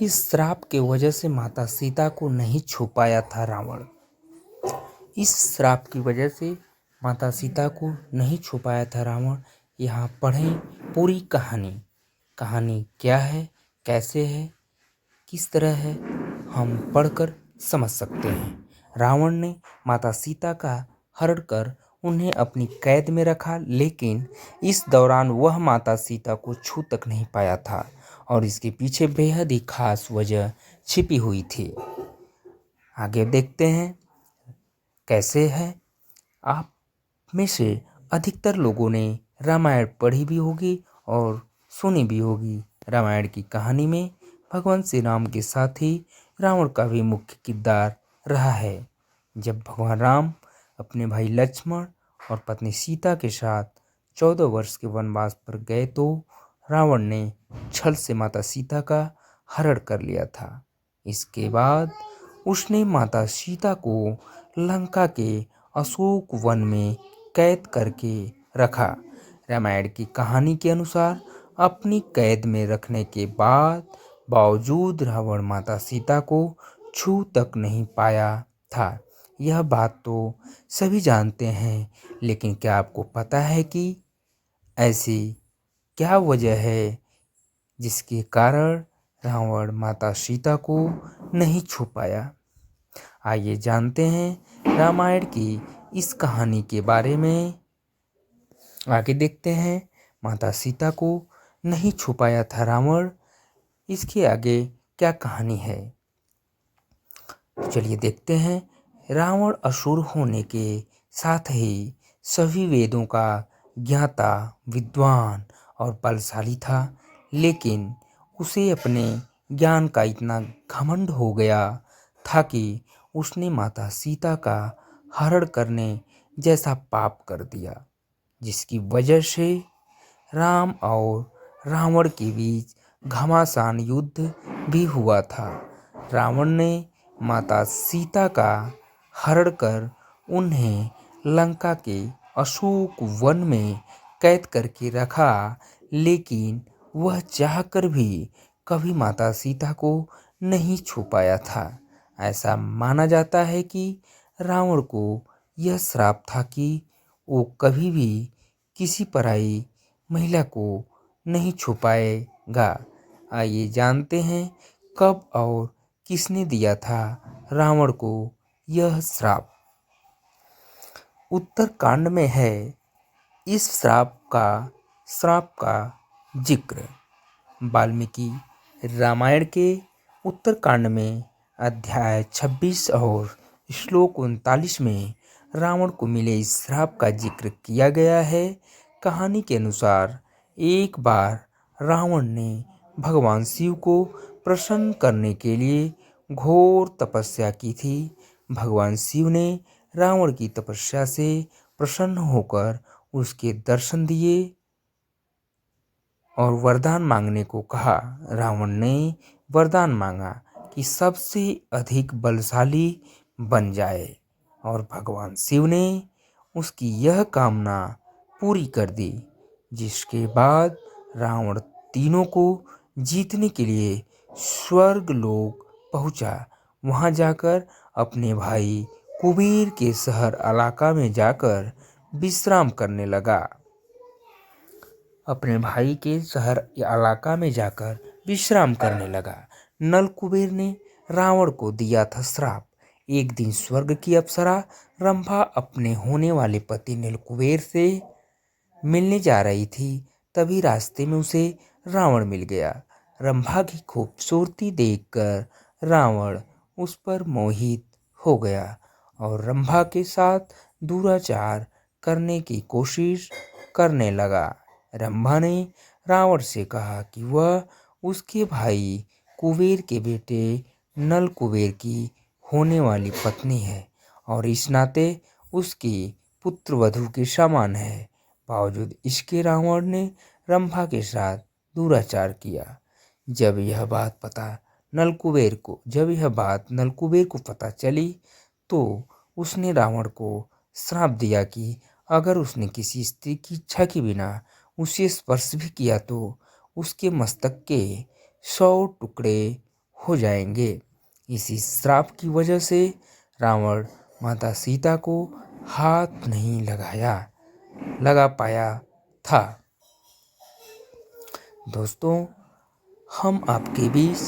इस श्राप के वजह से माता सीता को नहीं छू पाया था रावण। इस श्राप की वजह से माता सीता को नहीं छू पाया था रावण। यहाँ पढ़ें पूरी कहानी। कहानी क्या है, कैसे है, किस तरह है, हम पढ़कर समझ सकते हैं। रावण ने माता सीता का हरण कर उन्हें अपनी कैद में रखा, लेकिन इस दौरान वह माता सीता को छू तक नहीं पाया था और इसके पीछे बेहद ही खास वजह छिपी हुई थी। आगे देखते हैं कैसे है। आप में से अधिकतर लोगों ने रामायण पढ़ी भी होगी और सुनी भी होगी। रामायण की कहानी में भगवान श्री राम के साथ ही रावण का भी मुख्य किरदार रहा है। जब भगवान राम अपने भाई लक्ष्मण और पत्नी सीता के साथ 14 वर्ष के वनवास पर गए तो रावण ने छल से माता सीता का हरण कर लिया था। इसके बाद उसने माता सीता को लंका के अशोक वन में कैद करके रखा। रामायण की कहानी के अनुसार अपनी कैद में रखने के बावजूद रावण माता सीता को छू तक नहीं पाया था। यह बात तो सभी जानते हैं, लेकिन क्या आपको पता है कि ऐसी क्या वजह है जिसके कारण रावण माता सीता को नहीं छू पाया? आइए जानते हैं रामायण की इस कहानी के बारे में। आगे देखते हैं माता सीता को नहीं छू पाया था रावण, इसके आगे क्या कहानी है। चलिए देखते हैं। रावण असुर होने के साथ ही सभी वेदों का ज्ञाता, विद्वान और बलशाली था, लेकिन उसे अपने ज्ञान का इतना घमंड हो गया था कि उसने माता सीता का हरण करने जैसा पाप कर दिया, जिसकी वजह से राम और रावण के बीच घमासान युद्ध भी हुआ था। रावण ने माता सीता का हरण कर उन्हें लंका के अशोक वन में कैद करके रखा, लेकिन वह चाहकर भी कभी माता सीता को नहीं छू पाया था। ऐसा माना जाता है कि रावण को यह श्राप था कि वो कभी भी किसी पराई महिला को नहीं छू पाएगा। आइए जानते हैं कब और किसने दिया था रावण को यह श्राप। उत्तरकांड में है इस श्राप का जिक्र। वाल्मीकि रामायण के उत्तरकांड में अध्याय 26 और श्लोक 39 में रावण को मिले इस श्राप का जिक्र किया गया है। कहानी के अनुसार एक बार रावण ने भगवान शिव को प्रसन्न करने के लिए घोर तपस्या की थी। भगवान शिव ने रावण की तपस्या से प्रसन्न होकर उसके दर्शन दिए और वरदान मांगने को कहा। रावण ने वरदान मांगा कि सबसे अधिक बलशाली बन जाए और भगवान शिव ने उसकी यह कामना पूरी कर दी, जिसके बाद रावण तीनों को जीतने के लिए स्वर्ग लोक पहुंचा। वहां जाकर अपने भाई कुबेर के शहर इलाका में जाकर विश्राम करने लगा। अपने भाई के शहर इलाका में जाकर विश्राम करने लगा। नल कुबेर ने रावण को दिया था श्राप। एक दिन स्वर्ग की अप्सरा रंभा अपने होने वाले पति नील कुबेर से मिलने जा रही थी। तभी रास्ते में उसे रावण मिल गया। रंभा की खूबसूरती देखकर रावण उस पर मोहित हो गया और रंभा के साथ दुराचार करने की कोशिश करने लगा। रंभा ने रावण से कहा कि वह उसके भाई कुबेर के बेटे नल कुबेर की होने वाली पत्नी है और इस नाते उसकी पुत्रवधू के समान है। बावजूद इसके रावण ने रंभा के साथ दुराचार किया। जब यह बात नलकुबेर को पता चली तो उसने रावण को श्राप दिया कि अगर उसने किसी स्त्री की इच्छा के बिना उसे स्पर्श भी किया तो उसके मस्तक के 100 टुकड़े हो जाएंगे। इसी श्राप की वजह से रावण माता सीता को हाथ नहीं लगा पाया था। दोस्तों, हम आपके बीच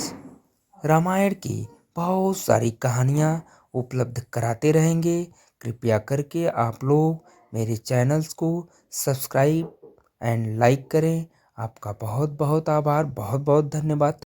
रामायण की बहुत सारी कहानियाँ उपलब्ध कराते रहेंगे। कृपया करके आप लोग मेरे चैनल्स को सब्सक्राइब एंड लाइक करें। आपका बहुत बहुत आभार, बहुत बहुत धन्यवाद।